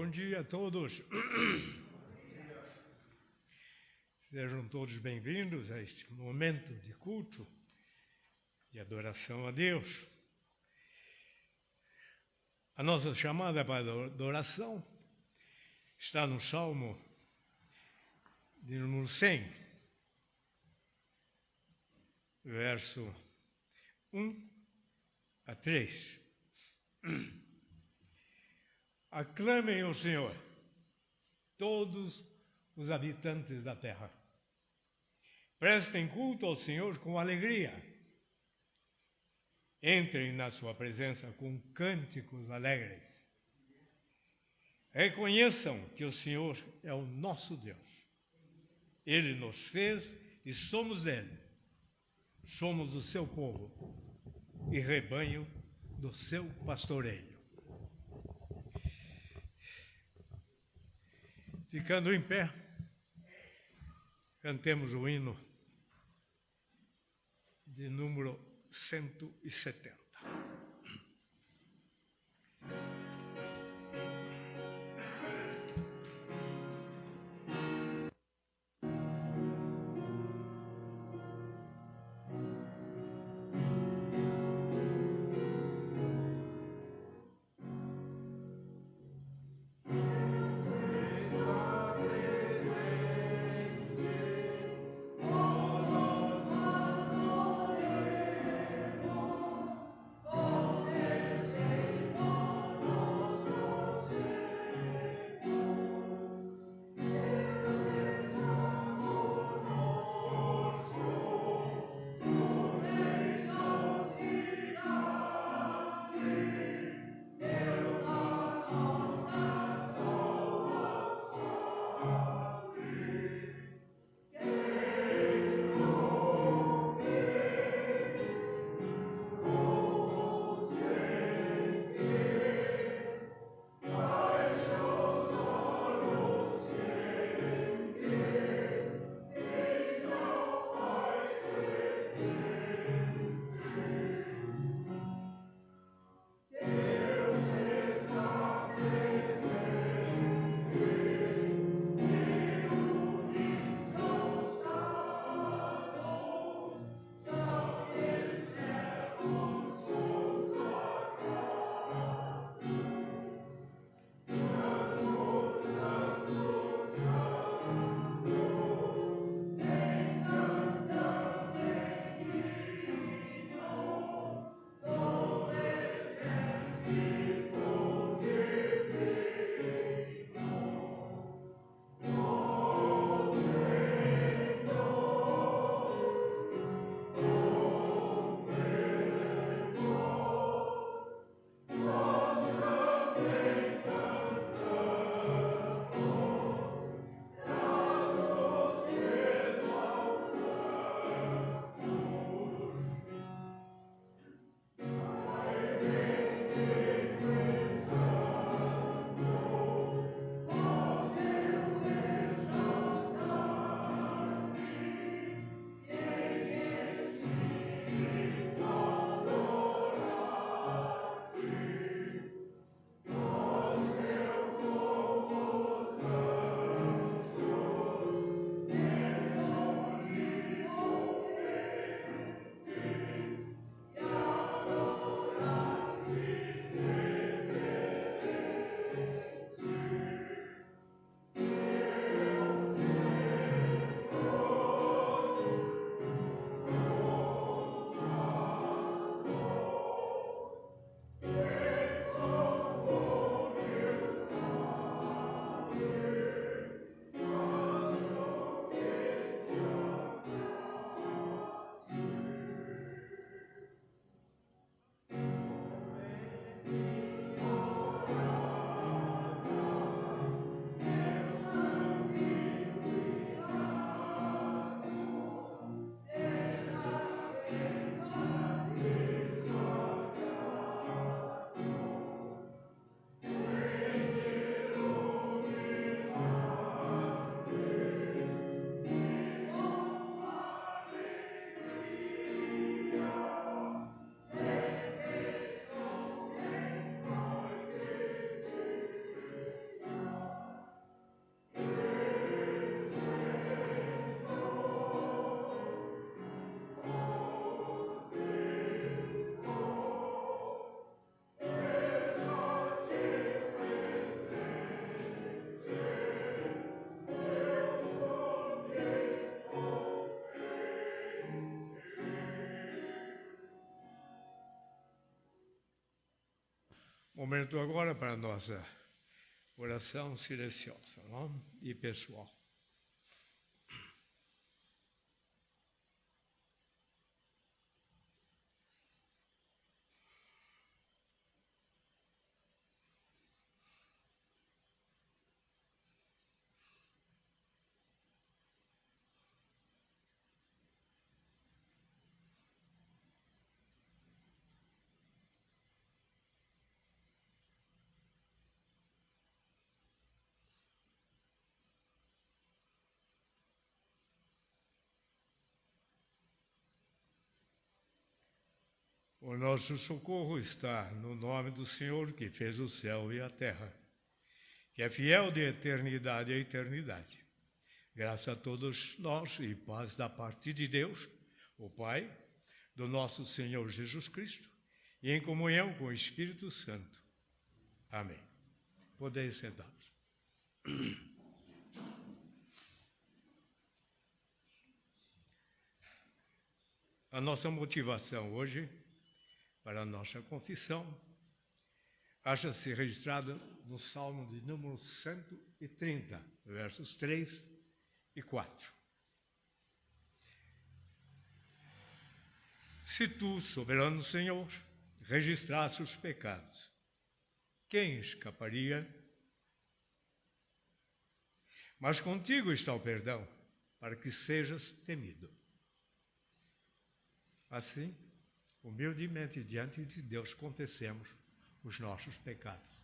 Bom dia a todos. Sejam todos bem-vindos a este momento de culto e adoração a Deus. A nossa chamada para a adoração está no Salmo de número 100, verso 1 a 3. Aclamem o Senhor, todos os habitantes da terra. Prestem culto ao Senhor com alegria. Entrem na sua presença com cânticos alegres. Reconheçam que o Senhor é o nosso Deus. Ele nos fez e somos dele. Somos o seu povo e rebanho do seu pastoreio. Ficando em pé, cantemos o hino de número 170. Momento agora para a nossa oração silenciosa, não? E pessoal. O nosso socorro está no nome do Senhor que fez o céu e a terra, que é fiel de eternidade a eternidade. Graças a todos nós e paz da parte de Deus, o Pai, do nosso Senhor Jesus Cristo, e em comunhão com o Espírito Santo. Amém. Podeis sentar-vos. A nossa motivação hoje para a nossa confissão acha-se registrada no Salmo de número 130, versos 3 e 4. Se tu, soberano Senhor, registrasse os pecados, quem escaparia? Mas contigo está o perdão, para que sejas temido. Assim, humildemente diante de Deus confessemos os nossos pecados.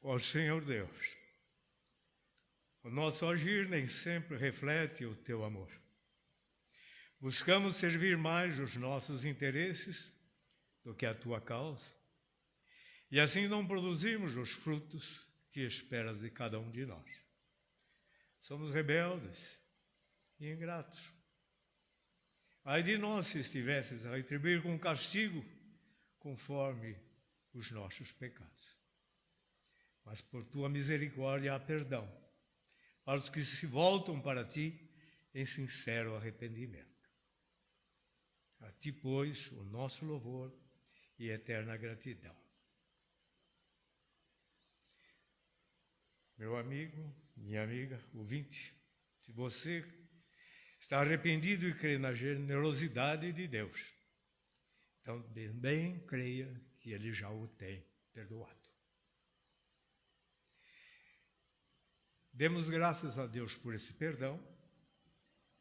Ó Senhor Deus, o nosso agir nem sempre reflete o teu amor. Buscamos servir mais os nossos interesses do que a tua causa, e assim não produzimos os frutos que esperas de cada um de nós. Somos rebeldes e ingratos. Ai de nós se estivesses a retribuir com castigo conforme os nossos pecados. Mas por tua misericórdia há perdão para os que se voltam para ti em sincero arrependimento. A ti, pois, o nosso louvor e eterna gratidão. Meu amigo, minha amiga, ouvinte, se você está arrependido e crê na generosidade de Deus, então também creia que Ele já o tem perdoado. Demos graças a Deus por esse perdão,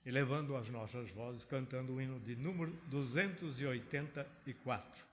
elevando as nossas vozes, cantando o hino de número 284.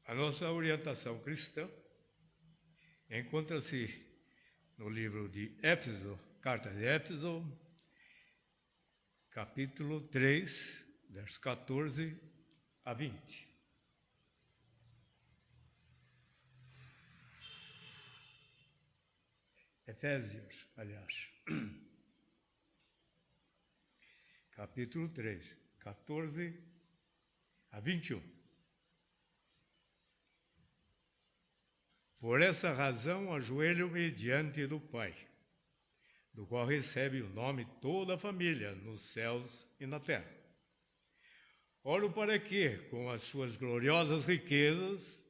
A nossa orientação cristã encontra-se no livro de Éfeso, carta de Éfeso, capítulo 3, versos 14 a 20. Efésios, aliás. Capítulo 3, 14 a 21. Por essa razão, ajoelho-me diante do Pai, do qual recebe o nome toda a família, nos céus e na terra. Oro para que, com as suas gloriosas riquezas,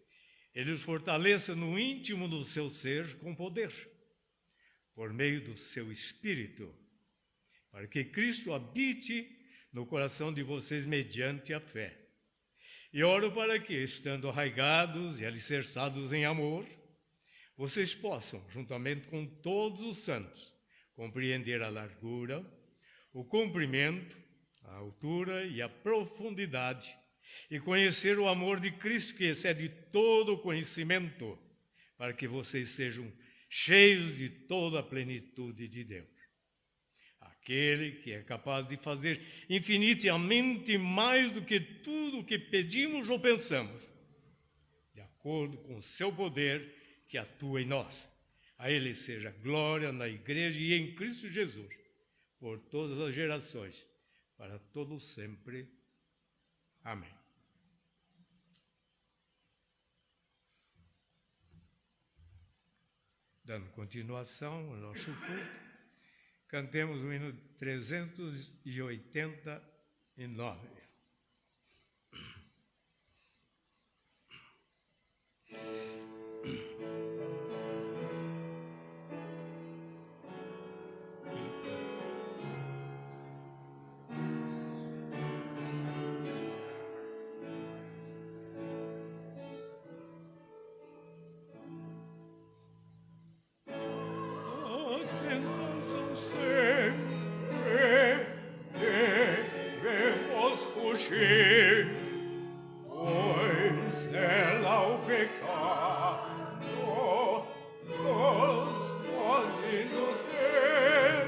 Ele os fortaleça no íntimo do seu ser com poder, por meio do seu Espírito, para que Cristo habite no coração de vocês mediante a fé. E oro para que, estando arraigados e alicerçados em amor, vocês possam, juntamente com todos os santos, compreender a largura, o comprimento, a altura e a profundidade, e conhecer o amor de Cristo que excede todo o conhecimento, para que vocês sejam cheios de toda a plenitude de Deus. Aquele que é capaz de fazer infinitamente mais do que tudo o que pedimos ou pensamos, de acordo com o seu poder que atua em nós. A Ele seja glória na Igreja e em Cristo Jesus, por todas as gerações, para todo sempre. Amém. Dando continuação ao nosso culto, cantemos o hino 389. Pois ela o pecado nos pode nos ver,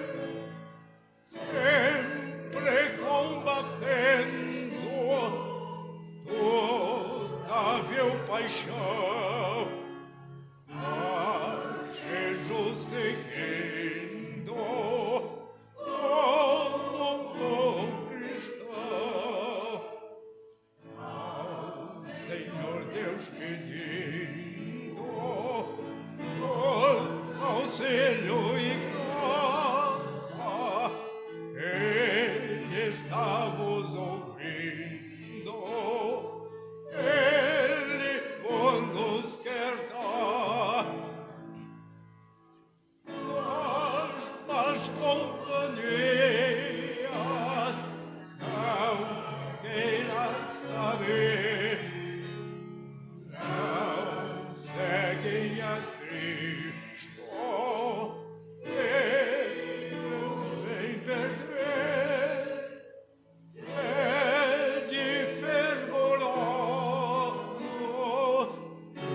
sempre combatendo toda vil paixão, a Jesus seguindo como bom cristão, ao Senhor Deus pedindo auxílio e graça, Ele está vos ouvindo, Ele nos quer dar nas companhias, não queiras saber, não seguem a Cristo, Ele nos vem perder, sede fervorosos,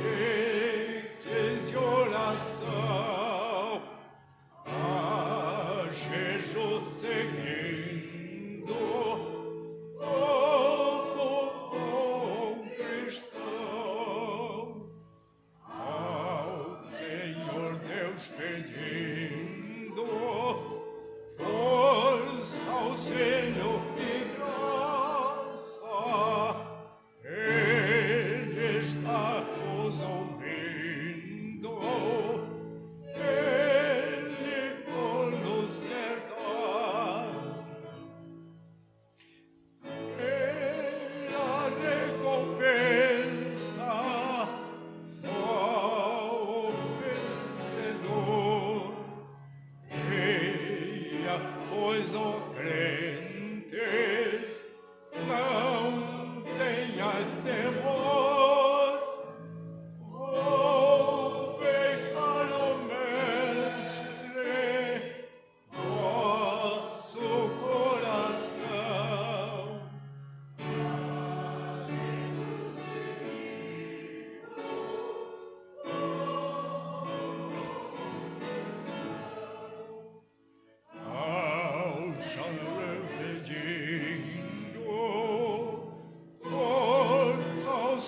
leites de oração, a Jesus seguindo como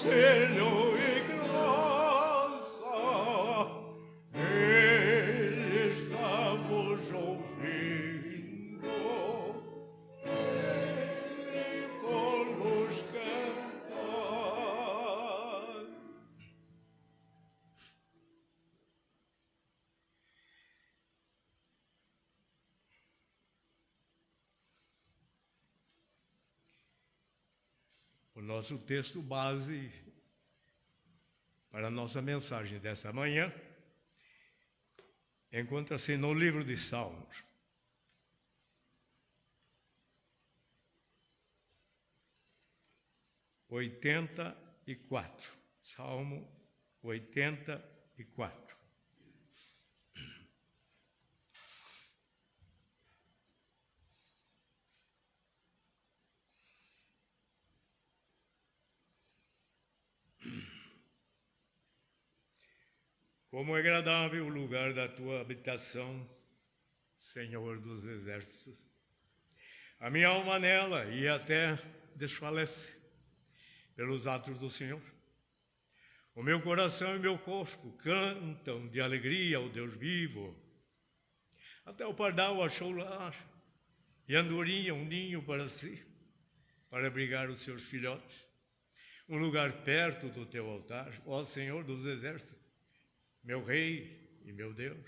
conselho e graça, Ele estamos ouvindo, Ele por nos cantar. O nosso texto base para a nossa mensagem dessa manhã encontra-se no livro de Salmos. Salmo 84. Como é agradável o lugar da tua habitação, Senhor dos exércitos. A minha alma nela e até desfalece pelos atos do Senhor. O meu coração e meu corpo cantam de alegria ao Deus vivo. Até o pardal achou lar e a andorinha um ninho para si, para abrigar os seus filhotes. Um lugar perto do teu altar, ó Senhor dos exércitos, meu Rei e meu Deus.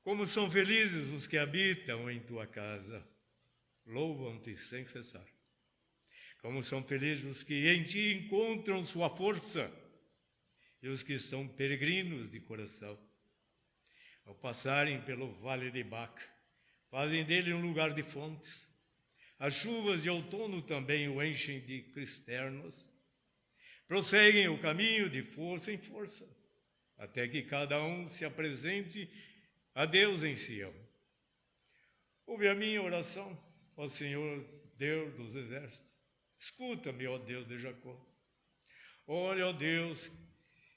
Como são felizes os que habitam em tua casa, louvam-te sem cessar. Como são felizes os que em ti encontram sua força e os que são peregrinos de coração. Ao passarem pelo vale de Baca, fazem dele um lugar de fontes. As chuvas de outono também o enchem de cristernos. Prosseguem o caminho de força em força, até que cada um se apresente a Deus em Sião. Ouve a minha oração, ó Senhor, Deus dos exércitos. Escuta-me, ó Deus de Jacó. Olha, ó Deus,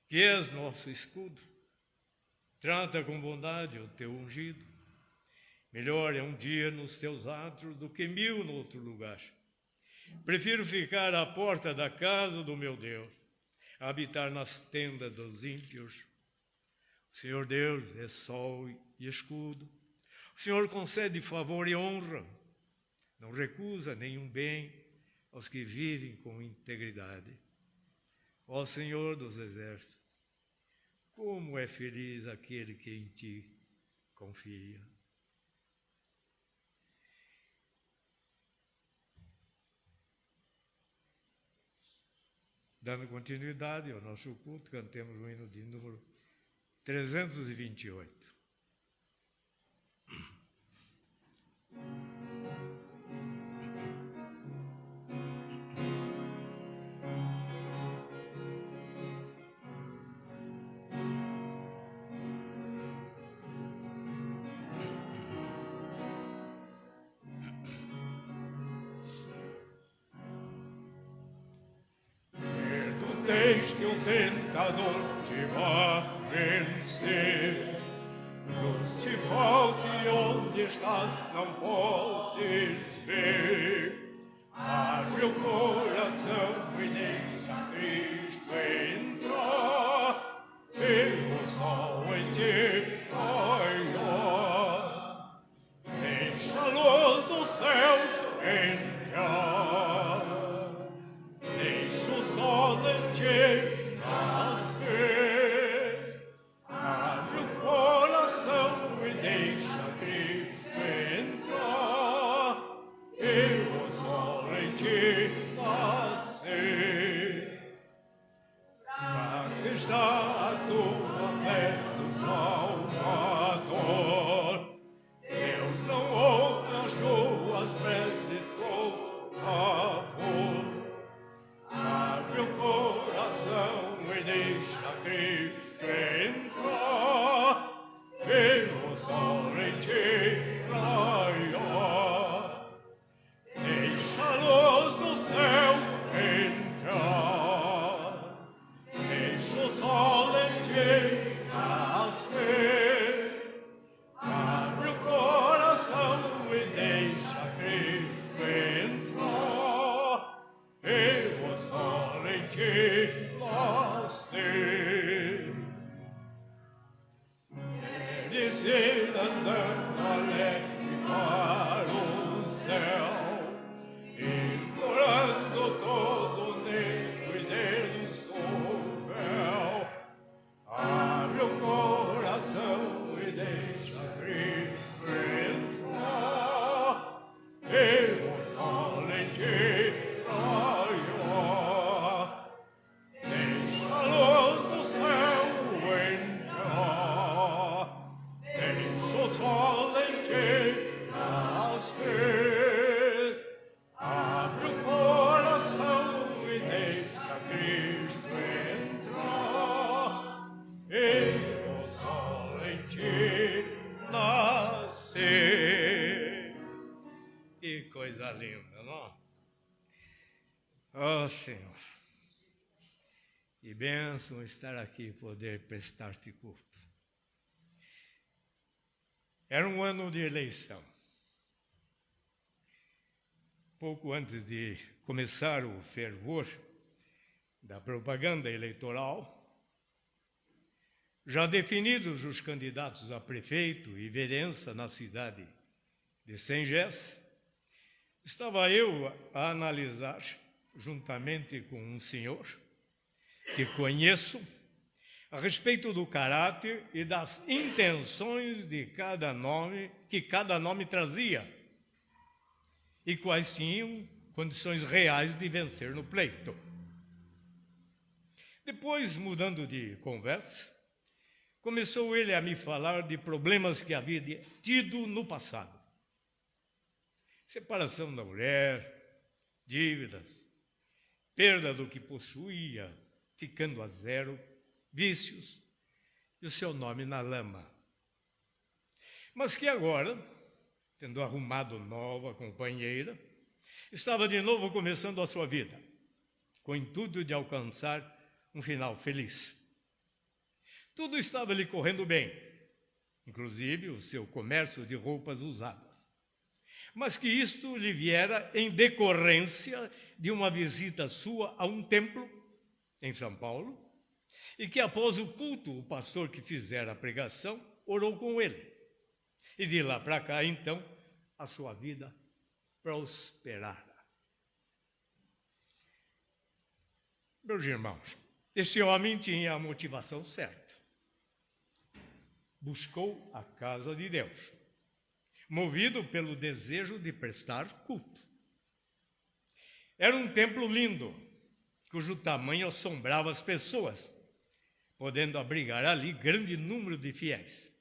que és nosso escudo. Trata com bondade o teu ungido. Melhor é um dia nos teus atos do que 1000 no outro lugar. Prefiro ficar à porta da casa do meu Deus, a habitar nas tendas dos ímpios. O Senhor Deus é sol e escudo. O Senhor concede favor e honra. Não recusa nenhum bem aos que vivem com integridade. Ó Senhor dos exércitos, como é feliz aquele que em ti confia. Dando continuidade ao nosso culto, cantemos o hino de número 328. Tens que o tentador te vá vencer. Luz te falte onde estás, não podes ver. Abre o coração e deixa Cristo entrar. E o sol em ti raiar. Deixa a luz do céu entrar. Deixa o sol em ti nascer. Abre o coração e deixa Cristo entrar. E o sol em ti nascer. Aqui está a tua fé do Salvador. Deus não ouve as tuas preces com favor. Abre o coração e deixa Cristo entrar. E o sol em ti raiar. Deixa a luz do céu entrar. Deixa o sol em ti nascer. Abre o coração e deixa Cristo entrar. E o sol em leite nascer. Descer andando alegre para o céu, implorando todo negro e descoberto. Abre o coração e deixa Cristo entrar. Emoção raiar. Deixa a luz do céu entrar. Deixa o sol em ti nascer. Abre o coração e deixa Cristo entrar. E o sol em ti nascer. Que coisa linda, não? Oh, Senhor, que bênção estar aqui e poder prestar-te culto. Era um ano de eleição. Pouco antes de começar o fervor da propaganda eleitoral, já definidos os candidatos a prefeito e vereança na cidade de Sengés, estava eu a analisar, juntamente com um senhor que conheço, a respeito do caráter e das intenções de cada nome, que cada nome trazia, e quais tinham condições reais de vencer no pleito. Depois, mudando de conversa, começou ele a me falar de problemas que havia tido no passado. Separação da mulher, dívidas, perda do que possuía, ficando a zero, vícios e o seu nome na lama. Mas que agora, tendo arrumado nova companheira, estava de novo começando a sua vida, com o intuito de alcançar um final feliz. Tudo estava lhe correndo bem, inclusive o seu comércio de roupas usadas. Mas que isto lhe viera em decorrência de uma visita sua a um templo em São Paulo, e que após o culto, o pastor que fizera a pregação orou com ele. E de lá para cá, então, a sua vida prosperara. Meus irmãos, esse homem tinha a motivação certa. Buscou a casa de Deus, movido pelo desejo de prestar culto. Era um templo lindo, cujo tamanho assombrava as pessoas, podendo abrigar ali grande número de fiéis.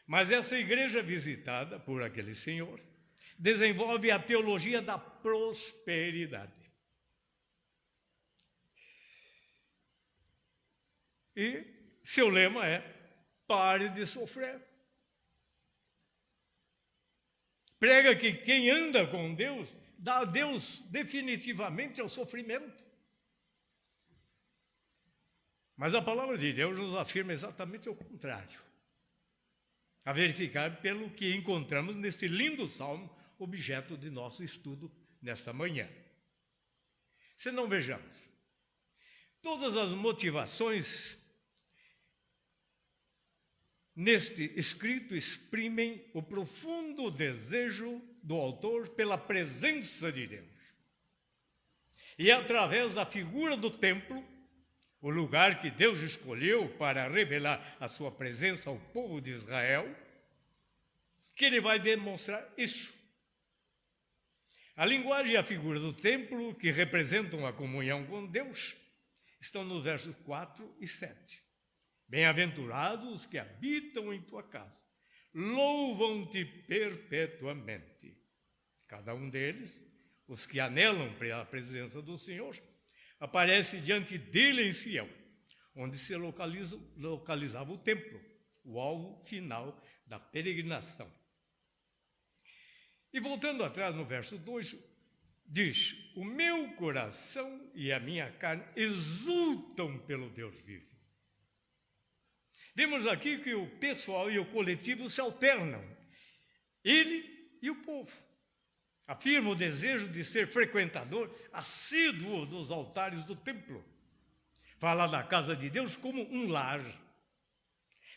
Mas essa igreja visitada por aquele senhor desenvolve a teologia da prosperidade. E seu lema é: pare de sofrer. Prega que quem anda com Deus dá a Deus definitivamente ao sofrimento. Mas a palavra de Deus nos afirma exatamente o contrário. A verificar pelo que encontramos nesse lindo salmo, objeto de nosso estudo nesta manhã. Se não vejamos, todas as motivações neste escrito exprimem o profundo desejo do autor pela presença de Deus. E através da figura do templo, o lugar que Deus escolheu para revelar a sua presença ao povo de Israel, que ele vai demonstrar isso. A linguagem e a figura do templo, que representam a comunhão com Deus, estão nos versos 4 e 7. Bem-aventurados os que habitam em tua casa, louvam-te perpetuamente. Cada um deles, os que anelam pela presença do Senhor, aparece diante dele em Sião, onde se localizava o templo, o alvo final da peregrinação. E voltando atrás no verso 2, diz: o meu coração e a minha carne exultam pelo Deus vivo. Vimos aqui que o pessoal e o coletivo se alternam, ele e o povo. Afirma o desejo de ser frequentador assíduo dos altares do templo. Fala da casa de Deus como um lar.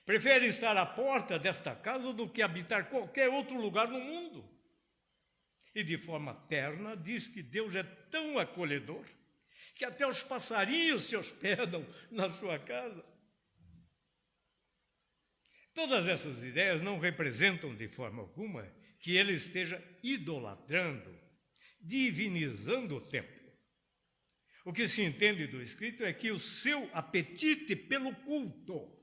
Prefere estar à porta desta casa do que habitar qualquer outro lugar no mundo. E de forma terna diz que Deus é tão acolhedor que até os passarinhos se hospedam na sua casa. Todas essas ideias não representam de forma alguma que ele esteja idolatrando, divinizando o templo. O que se entende do escrito é que o seu apetite pelo culto,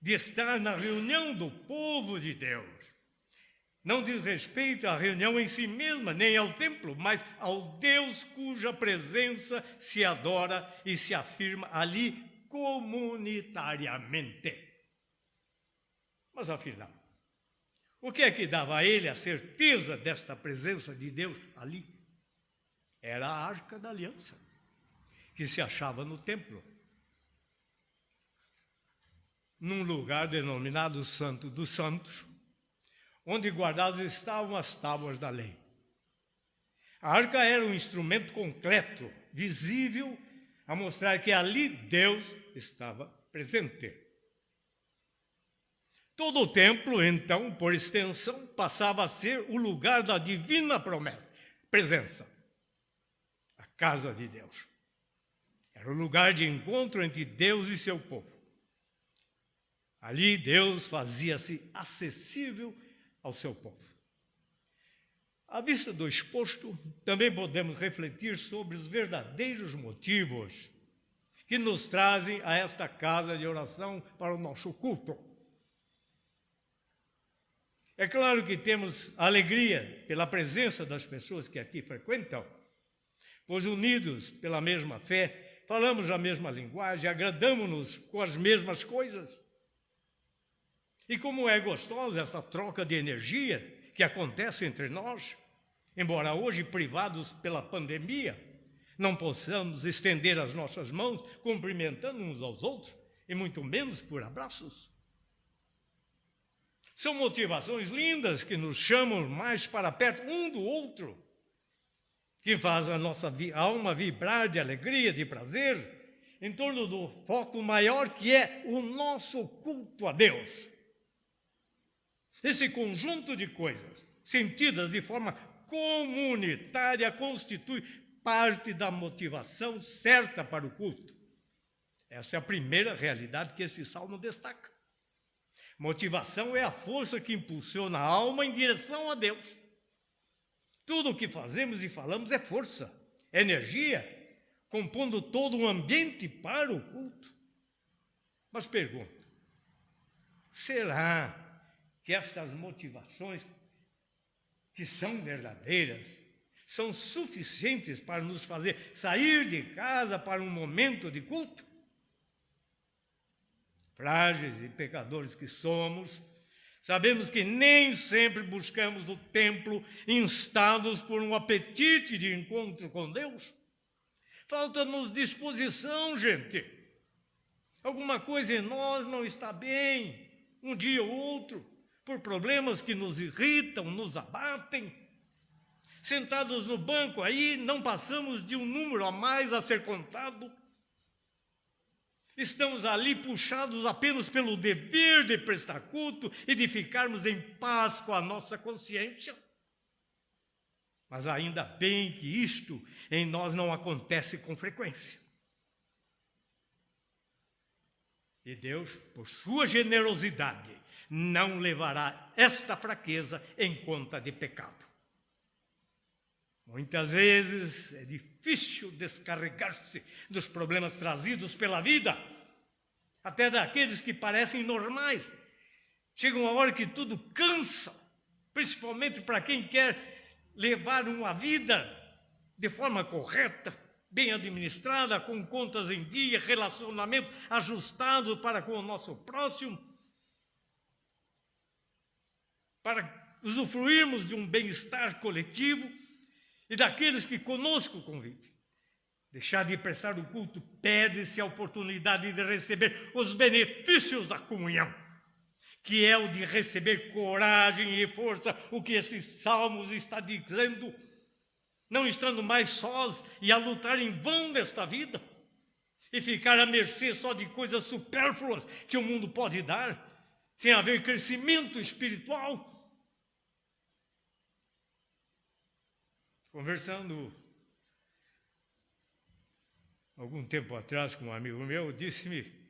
de estar na reunião do povo de Deus, não diz respeito à reunião em si mesma, nem ao templo, mas ao Deus cuja presença se adora e se afirma ali comunitariamente. Mas afinal, o que é que dava a ele a certeza desta presença de Deus ali? Era a Arca da Aliança, que se achava no templo, num lugar denominado Santo dos Santos, onde guardadas estavam as tábuas da lei. A arca era um instrumento concreto, visível, a mostrar que ali Deus estava presente. Todo o templo, então, por extensão, passava a ser o lugar da divina presença, a casa de Deus. Era o lugar de encontro entre Deus e seu povo. Ali Deus fazia-se acessível ao seu povo. À vista do exposto, também podemos refletir sobre os verdadeiros motivos que nos trazem a esta casa de oração para o nosso culto. É claro que temos alegria pela presença das pessoas que aqui frequentam, pois unidos pela mesma fé, falamos a mesma linguagem, agradamos-nos com as mesmas coisas. E como é gostosa essa troca de energia que acontece entre nós, embora hoje privados pela pandemia, não possamos estender as nossas mãos cumprimentando uns aos outros, e muito menos por abraços. São motivações lindas que nos chamam mais para perto um do outro, que faz a nossa alma vibrar de alegria, de prazer, em torno do foco maior que é o nosso culto a Deus. Esse conjunto de coisas, sentidas de forma comunitária, constitui parte da motivação certa para o culto. Essa é a primeira realidade que este salmo destaca. Motivação é a força que impulsiona a alma em direção a Deus. Tudo o que fazemos e falamos é força, energia, compondo todo um ambiente para o culto. Mas pergunto, será que estas motivações, que são verdadeiras, são suficientes para nos fazer sair de casa para um momento de culto? Frágeis e pecadores que somos, sabemos que nem sempre buscamos o templo instados por um apetite de encontro com Deus. Falta-nos disposição, gente. Alguma coisa em nós não está bem, um dia ou outro, por problemas que nos irritam, nos abatem. Sentados no banco aí, não passamos de um número a mais a ser contado. Estamos ali puxados apenas pelo dever de prestar culto e de ficarmos em paz com a nossa consciência. Mas ainda bem que isto em nós não acontece com frequência. E Deus, por sua generosidade, não levará esta fraqueza em conta de pecado. Muitas vezes é difícil descarregar-se dos problemas trazidos pela vida, até daqueles que parecem normais. Chega uma hora que tudo cansa, principalmente para quem quer levar uma vida de forma correta, bem administrada, com contas em dia, relacionamento ajustado para com o nosso próximo, para usufruirmos de um bem-estar coletivo e daqueles que conosco convivem. Deixar de prestar o culto perde-se a oportunidade de receber os benefícios da comunhão, que é o de receber coragem e força, o que esses salmos está dizendo, não estando mais sós e a lutar em vão nesta vida, e ficar à mercê só de coisas supérfluas que o mundo pode dar, sem haver crescimento espiritual. Conversando algum tempo atrás com um amigo meu, disse-me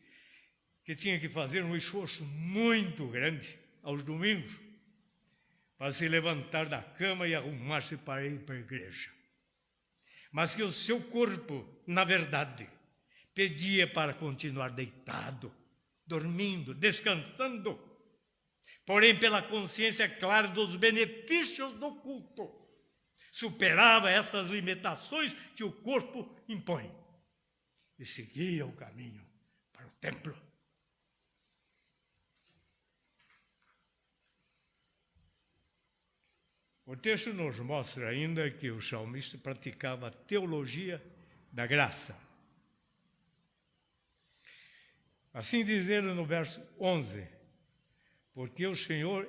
que tinha que fazer um esforço muito grande aos domingos para se levantar da cama e arrumar-se para ir para a igreja. Mas que o seu corpo, na verdade, pedia para continuar deitado, dormindo, descansando, porém pela consciência clara dos benefícios do culto, superava estas limitações que o corpo impõe e seguia o caminho para o templo. O texto nos mostra ainda que o salmista praticava a teologia da graça. Assim diz ele no verso 11, porque o Senhor,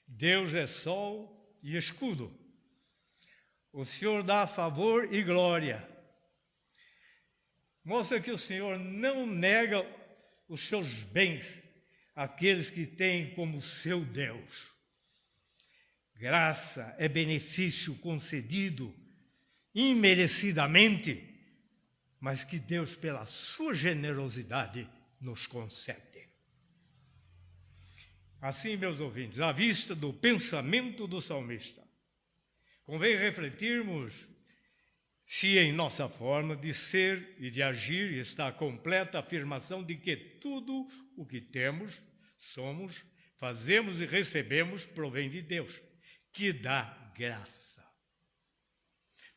Deus é sol e escudo. O Senhor dá favor e glória. Mostra que o Senhor não nega os seus bens àqueles que têm como seu Deus. Graça é benefício concedido imerecidamente, mas que Deus, pela sua generosidade, nos concede. Assim, meus ouvintes, à vista do pensamento do salmista, convém refletirmos se em nossa forma de ser e de agir está a completa afirmação de que tudo o que temos, somos, fazemos e recebemos provém de Deus, que dá graça.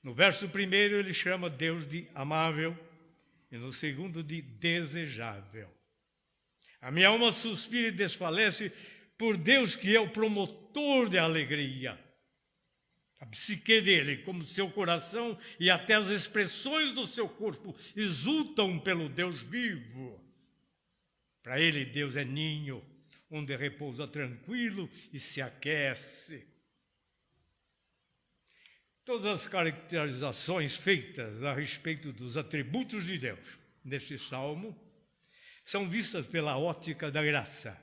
No verso primeiro ele chama Deus de amável e no segundo de desejável. A minha alma suspira e desfalece por Deus, que é o promotor de alegria. A psique dele, como seu coração e até as expressões do seu corpo, exultam pelo Deus vivo. Para ele, Deus é ninho, onde repousa tranquilo e se aquece. Todas as caracterizações feitas a respeito dos atributos de Deus neste salmo são vistas pela ótica da graça.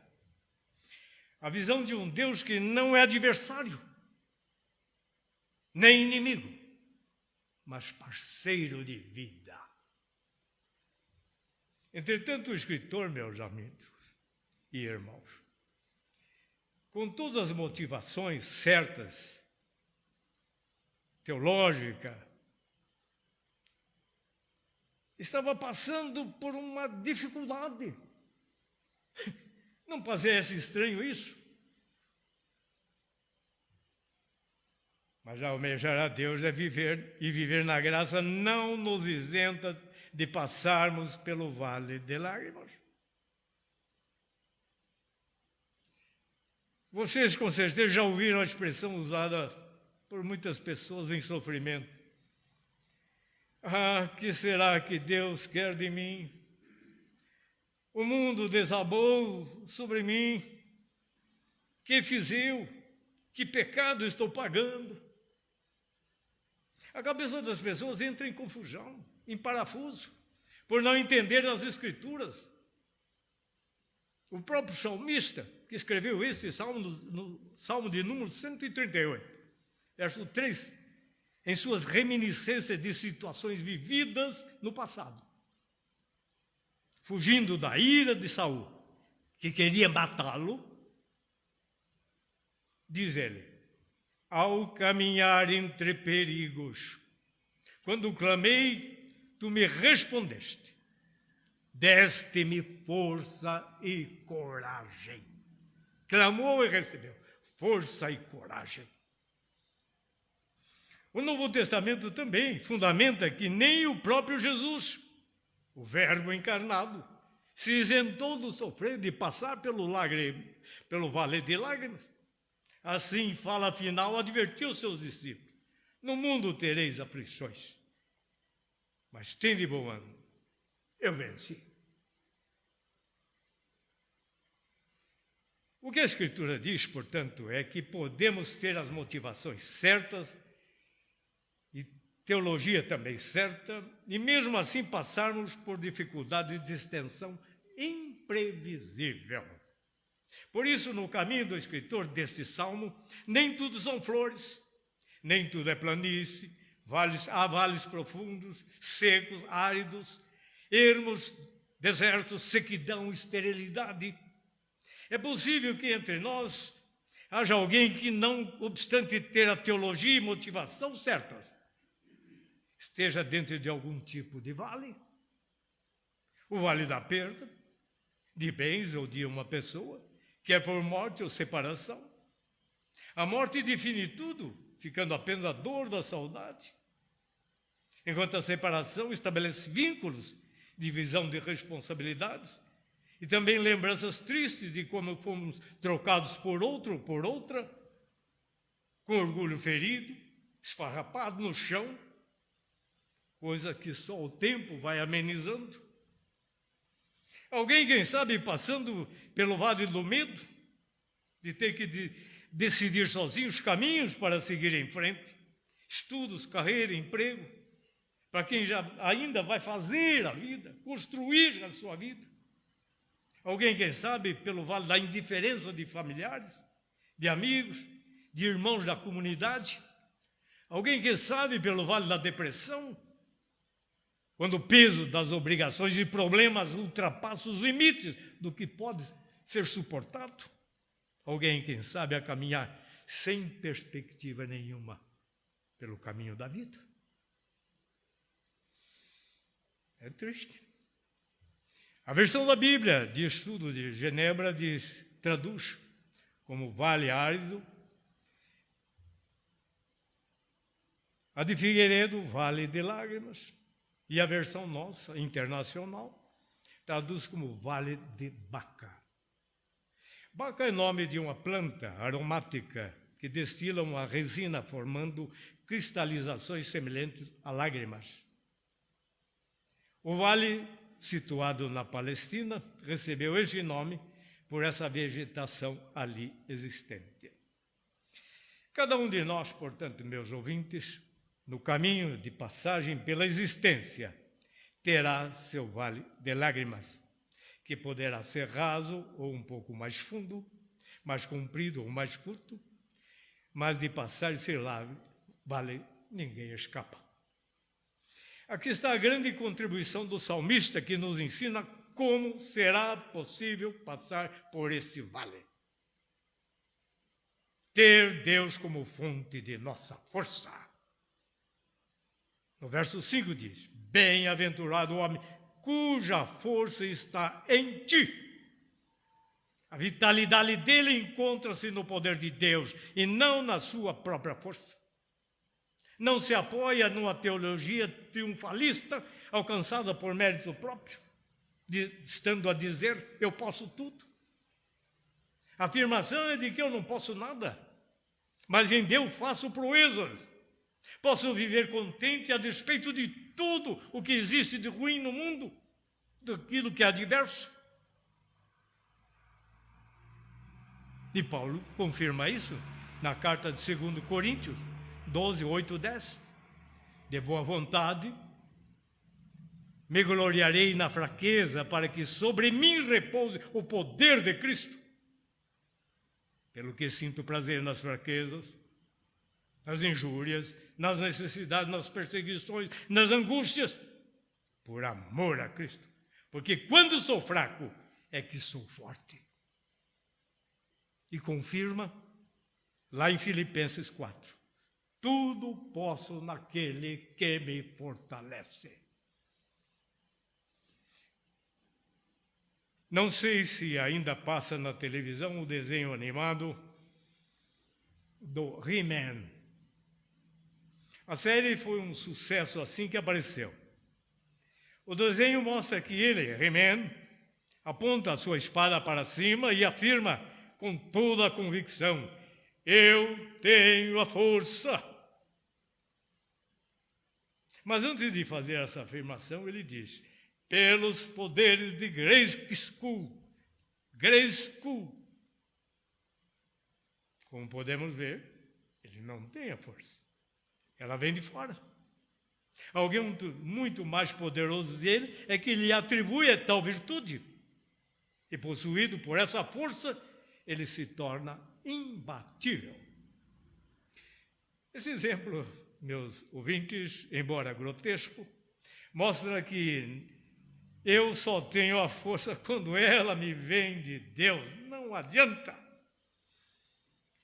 A visão de um Deus que não é adversário, nem inimigo, mas parceiro de vida. Entretanto, o escritor, meus amigos e irmãos, com todas as motivações certas, teológica, estava passando por uma dificuldade. Não parece estranho isso? Mas almejar a Deus é viver, e viver na graça não nos isenta de passarmos pelo vale de lágrimas. Vocês com certeza já ouviram a expressão usada por muitas pessoas em sofrimento. Ah, que será que Deus quer de mim? O mundo desabou sobre mim. Que fiz eu? Que pecado estou pagando? A cabeça das pessoas entra em confusão, em parafuso, por não entender as Escrituras. O próprio salmista, que escreveu este salmo, no Salmo de número 138, verso 3, em suas reminiscências de situações vividas no passado, fugindo da ira de Saul, que queria matá-lo, diz ele: ao caminhar entre perigos, quando clamei, tu me respondeste, deste-me força e coragem. Clamou e recebeu força e coragem. O Novo Testamento também fundamenta que nem o próprio Jesus, o Verbo encarnado, se isentou do sofrer, de passar pelo vale de lágrimas. Assim, fala afinal, advertiu os seus discípulos: no mundo tereis aflições, mas tende bom ânimo, eu venci. O que a Escritura diz, portanto, é que podemos ter as motivações certas e teologia também certa, e mesmo assim passarmos por dificuldades de extensão imprevisível. Por isso, no caminho do escritor deste salmo, nem tudo são flores, nem tudo é planície, há vales profundos, secos, áridos, ermos, desertos, sequidão, esterilidade. É possível que entre nós haja alguém que, não obstante ter a teologia e motivação certas, esteja dentro de algum tipo de vale. O vale da perda, de bens ou de uma pessoa, que é por morte ou separação. A morte define tudo, ficando apenas a dor da saudade. Enquanto a separação estabelece vínculos, divisão de responsabilidades, e também lembranças tristes de como fomos trocados por outro ou por outra, com orgulho ferido, esfarrapado no chão, coisa que só o tempo vai amenizando. Alguém, quem sabe, passando pelo vale do medo, de ter que decidir sozinho os caminhos para seguir em frente, estudos, carreira, emprego, para quem já ainda vai fazer a vida, construir a sua vida. Alguém, quem sabe, pelo vale da indiferença de familiares, de amigos, de irmãos da comunidade. Alguém, quem sabe, pelo vale da depressão, quando o peso das obrigações e problemas ultrapassa os limites do que pode ser suportado. Alguém, quem sabe, a caminhar sem perspectiva nenhuma pelo caminho da vida. É triste. A versão da Bíblia de estudo de Genebra traduz como vale árido, a de Figueiredo, vale de lágrimas, e a versão nossa, internacional, traduz como vale de Baca. Baca é nome de uma planta aromática que destila uma resina formando cristalizações semelhantes a lágrimas. O vale, situado na Palestina, recebeu este nome por essa vegetação ali existente. Cada um de nós, portanto, meus ouvintes, no caminho de passagem pela existência, terá seu vale de lágrimas, que poderá ser raso ou um pouco mais fundo, mais comprido ou mais curto, mas de passar e ser lá, vale, ninguém escapa. Aqui está a grande contribuição do salmista, que nos ensina como será possível passar por esse vale. Ter Deus como fonte de nossa força. No verso 5 diz: bem-aventurado o homem cuja força está em ti. A vitalidade dele encontra-se no poder de Deus e não na sua própria força. Não se apoia numa teologia triunfalista alcançada por mérito próprio, estando a dizer, eu posso tudo. A afirmação é de que eu não posso nada, mas em Deus faço proezas. Posso viver contente a despeito de tudo o que existe de ruim no mundo, daquilo que é adverso. E Paulo confirma isso na carta de 2 Coríntios 12, 8, 10. De boa vontade, me gloriarei na fraqueza, para que sobre mim repouse o poder de Cristo. Pelo que sinto prazer nas fraquezas, nas injúrias, nas necessidades, nas perseguições, nas angústias, por amor a Cristo. Porque quando sou fraco, é que sou forte. E confirma lá em Filipenses 4. Tudo posso naquele que me fortalece. Não sei se ainda passa na televisão o desenho animado do He-Man. A série foi um sucesso assim que apareceu. O desenho mostra que ele, He-Man, aponta a sua espada para cima e afirma com toda a convicção: eu tenho a força. Mas antes de fazer essa afirmação, ele diz: pelos poderes de Grayskull, Como podemos ver, ele não tem a força. Ela vem de fora. Alguém muito mais poderoso dele é que lhe atribui a tal virtude. E possuído por essa força, ele se torna imbatível. Esse exemplo, meus ouvintes, embora grotesco, mostra que eu só tenho a força quando ela me vem de Deus. Não adianta.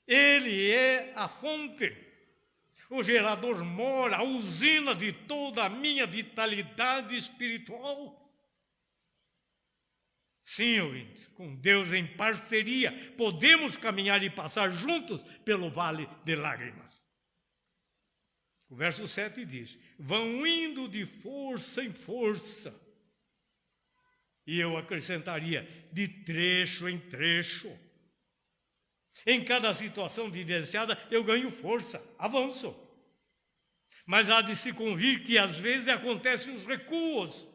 Ele é a fonte, o gerador mora, a usina de toda a minha vitalidade espiritual. Sim, ouvinte, com Deus em parceria, podemos caminhar e passar juntos pelo vale de lágrimas. O verso 7 diz: vão indo de força em força. E eu acrescentaria, de trecho em trecho. Em cada situação vivenciada, eu ganho força, avanço. Mas há de se convir que às vezes acontecem os recuos,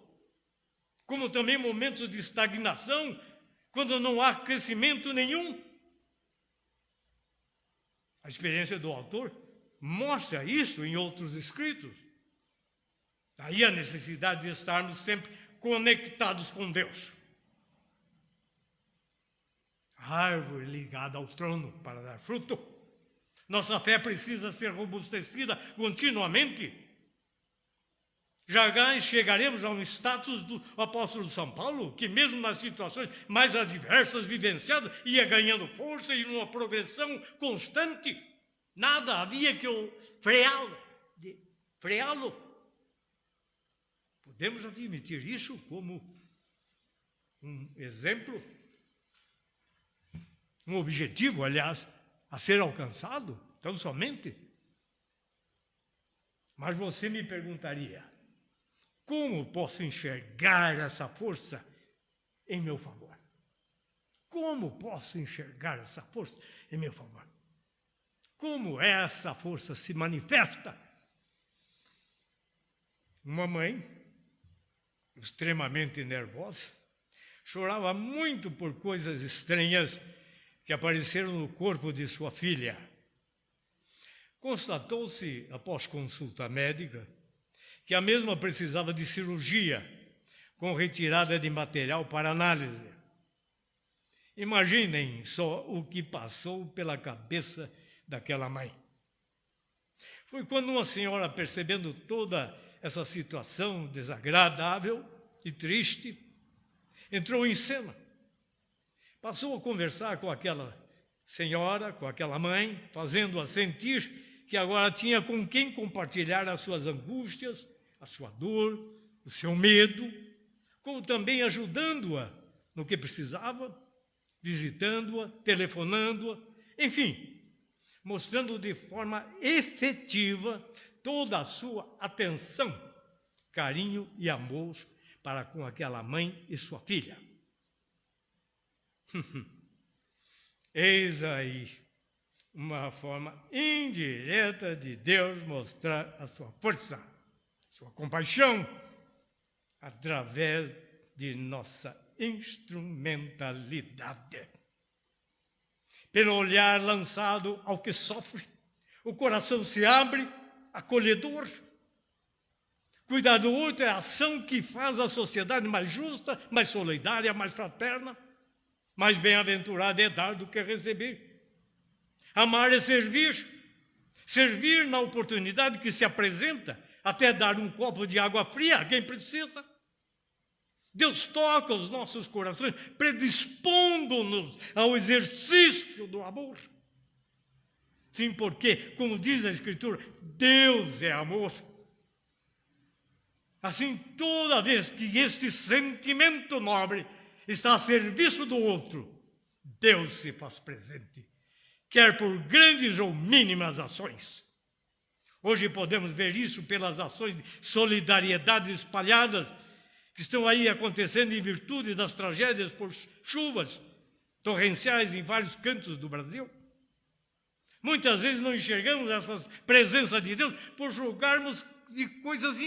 como também momentos de estagnação, quando não há crescimento nenhum. A experiência do autor mostra isso em outros escritos. Daí a necessidade de estarmos sempre conectados com Deus. A árvore ligada ao trono para dar fruto. Nossa fé precisa ser robustecida continuamente. Jamais chegaremos a um status do apóstolo São Paulo, que mesmo nas situações mais adversas vivenciadas, ia ganhando força e numa progressão constante. Nada havia que o freá-lo. Podemos admitir isso como um exemplo, um objetivo, aliás, a ser alcançado, tão somente. Mas você me perguntaria, como posso enxergar essa força em meu favor? Como posso enxergar essa força em meu favor? Como essa força se manifesta? Uma mãe, extremamente nervosa, chorava muito por coisas estranhas que apareceram no corpo de sua filha. Constatou-se, após consulta médica, que a mesma precisava de cirurgia, com retirada de material para análise. Imaginem só o que passou pela cabeça daquela mãe. Foi quando uma senhora, percebendo toda essa situação desagradável e triste, entrou em cena. Passou a conversar com aquela senhora, com aquela mãe, fazendo-a sentir que agora tinha com quem compartilhar as suas angústias, a sua dor, o seu medo, como também ajudando-a no que precisava, visitando-a, telefonando-a, enfim, mostrando de forma efetiva toda a sua atenção, carinho e amor para com aquela mãe e sua filha. Eis aí uma forma indireta de Deus mostrar a sua força, sua compaixão, através de nossa instrumentalidade. Pelo olhar lançado ao que sofre, o coração se abre, acolhedor. Cuidar do outro é a ação que faz a sociedade mais justa, mais solidária, mais fraterna. Mais bem-aventurado é dar do que receber. Amar é servir. Servir na oportunidade que se apresenta, até dar um copo de água fria a quem precisa. Deus toca os nossos corações, predispondo-nos ao exercício do amor. Sim, porque, como diz a Escritura, Deus é amor. Assim, toda vez que este sentimento nobre está a serviço do outro, Deus se faz presente, quer por grandes ou mínimas ações. Hoje podemos ver isso pelas ações de solidariedade espalhadas que estão aí acontecendo em virtude das tragédias por chuvas torrenciais em vários cantos do Brasil. Muitas vezes não enxergamos essa presença de Deus por julgarmos de coisas,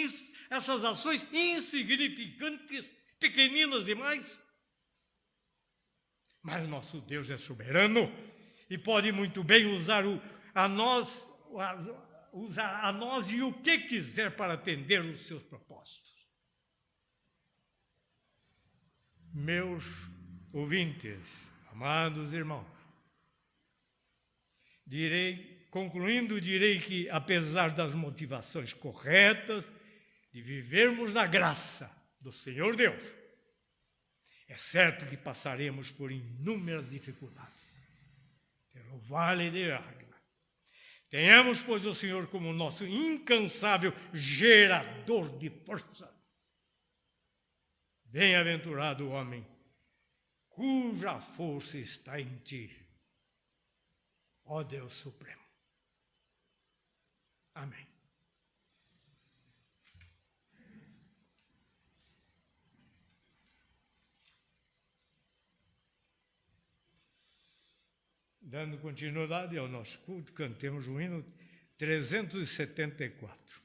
essas ações insignificantes, pequeninas demais. Mas nosso Deus é soberano e pode muito bem usar a nós e o que quiser para atender os seus propósitos. Meus ouvintes, amados irmãos, concluindo, direi que, apesar das motivações corretas de vivermos na graça do Senhor Deus, é certo que passaremos por inúmeras dificuldades pelo vale de lágrimas. Tenhamos, pois, o Senhor como nosso incansável gerador de força. Bem-aventurado o homem cuja força está em ti, ó Deus Supremo. Amém. Dando continuidade ao nosso culto, cantemos o hino 374.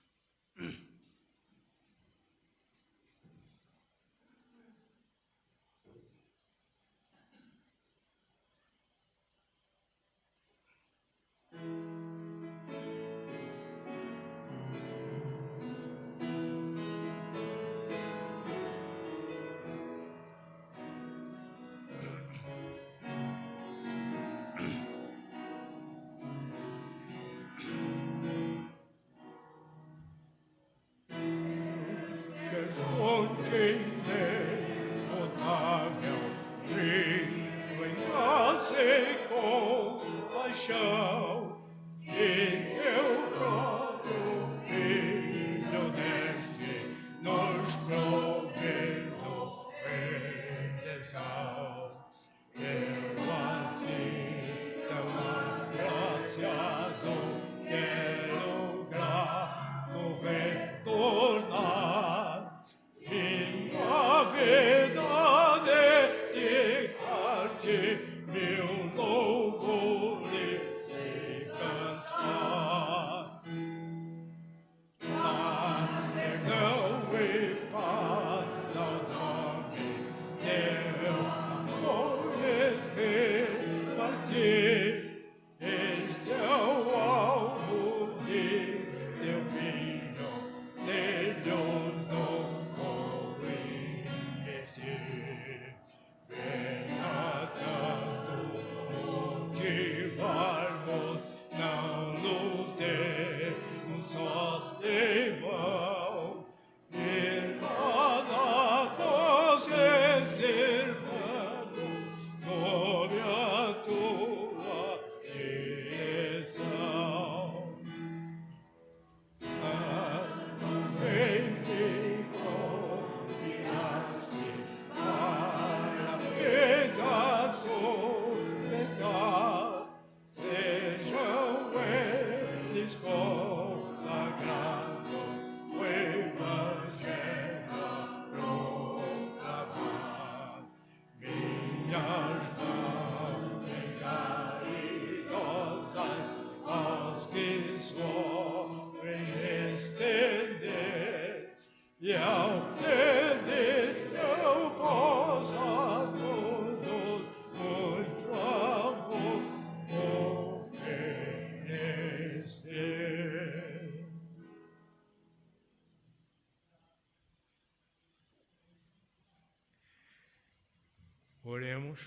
Oremos.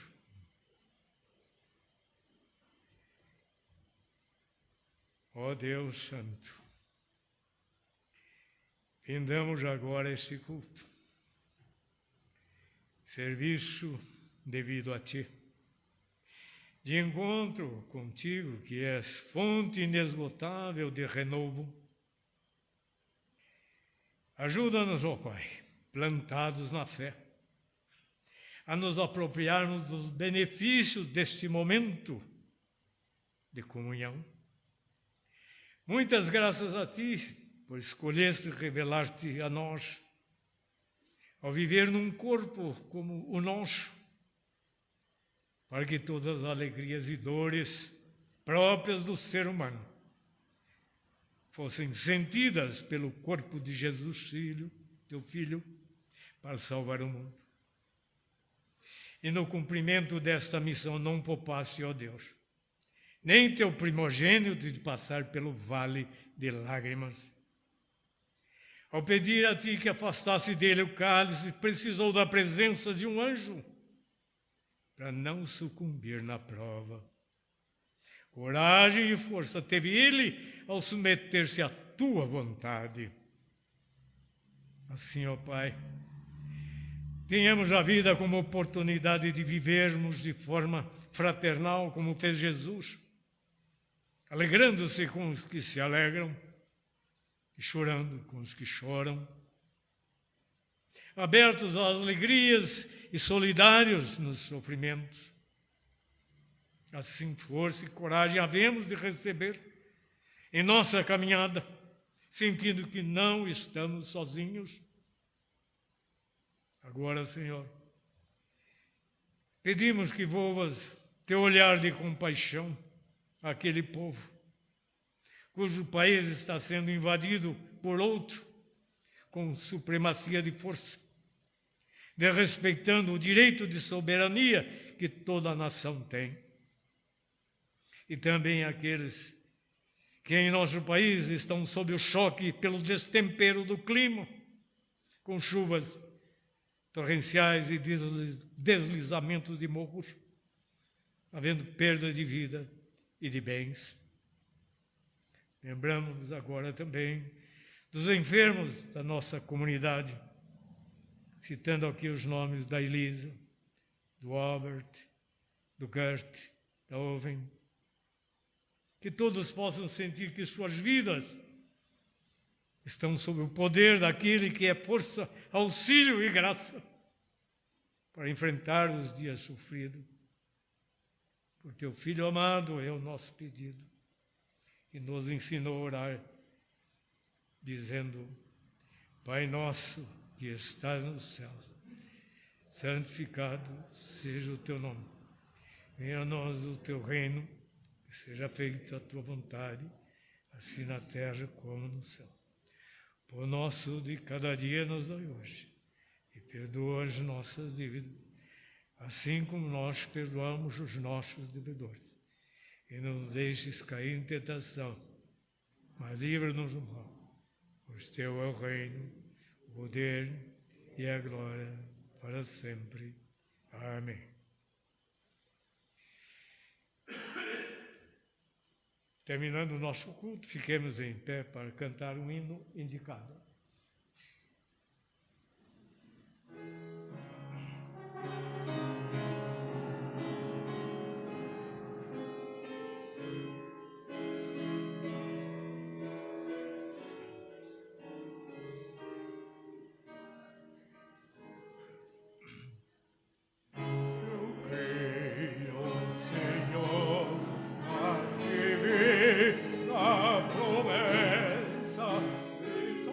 Ó Deus Santo, findamos agora este culto, serviço devido a Ti, de encontro contigo, que és fonte inesgotável de renovo. Ajuda-nos, ó Pai, plantados na fé, a nos apropriarmos dos benefícios deste momento de comunhão. Muitas graças a Ti, por escolheste revelar-te a nós, ao viver num corpo como o nosso, para que todas as alegrias e dores próprias do ser humano fossem sentidas pelo corpo de Jesus, Filho, Teu Filho, para salvar o mundo. E no cumprimento desta missão não poupaste, ó Deus, nem teu primogênito de passar pelo vale de lágrimas. Ao pedir a ti que afastasse dele o cálice, precisou da presença de um anjo para não sucumbir na prova. Coragem e força teve ele ao submeter-se à tua vontade. Assim, ó Pai, tenhamos a vida como oportunidade de vivermos de forma fraternal, como fez Jesus, alegrando-se com os que se alegram e chorando com os que choram, abertos às alegrias e solidários nos sofrimentos. Assim, força e coragem havemos de receber em nossa caminhada, sentindo que não estamos sozinhos. Agora, Senhor, pedimos que volvas teu olhar de compaixão àquele povo, cujo país está sendo invadido por outro, com supremacia de força, desrespeitando o direito de soberania que toda a nação tem. E também aqueles que em nosso país estão sob o choque pelo destempero do clima, com chuvas torrenciais e deslizamentos de morros, havendo perda de vida e de bens. Lembramos agora também dos enfermos da nossa comunidade, citando aqui os nomes da Elisa, do Albert, do Gert, da Owen, que todos possam sentir que suas vidas estão sob o poder daquele que é força, auxílio e graça para enfrentar os dias sofridos. Por teu Filho amado é o nosso pedido, que nos ensinou a orar, dizendo: Pai nosso que estás nos céus, santificado seja o teu nome. Venha a nós o teu reino, que seja feita a tua vontade, assim na terra como no céu. O pão nosso de cada dia nos dai hoje, e perdoa as nossas dívidas, assim como nós perdoamos os nossos devedores. E não nos deixes cair em tentação, mas livra-nos do mal. Pois teu é o reino, o poder e a glória para sempre. Amém. Terminando o nosso culto, fiquemos em pé para cantar um hino indicado. A promessa de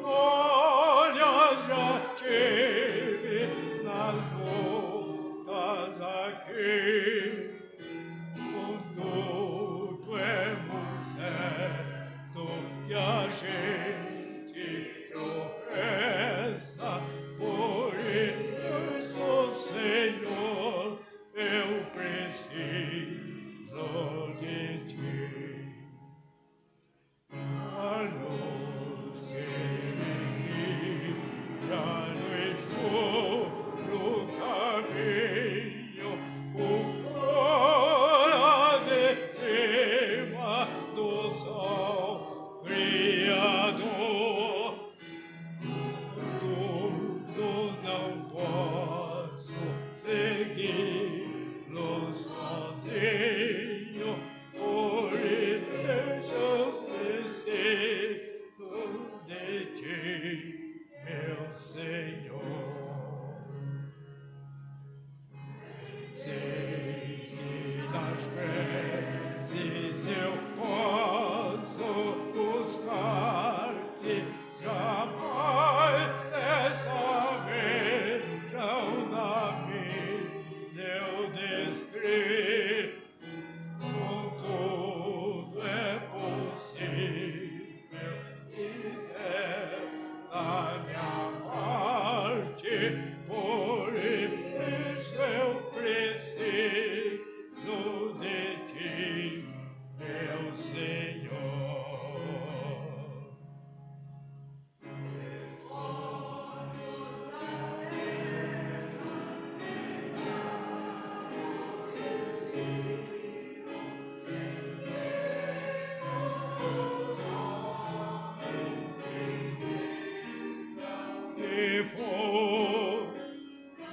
que for,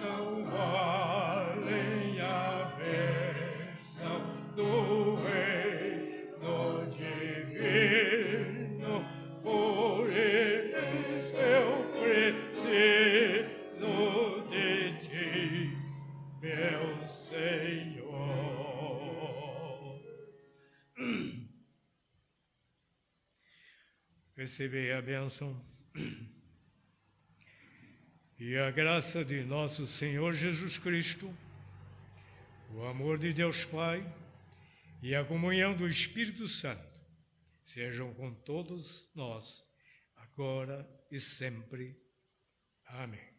não valem a bênção do reino divino. Por isso eu preciso de ti, meu Senhor. Recebei a bênção e a graça de nosso Senhor Jesus Cristo, o amor de Deus Pai e a comunhão do Espírito Santo sejam com todos nós, agora e sempre. Amém.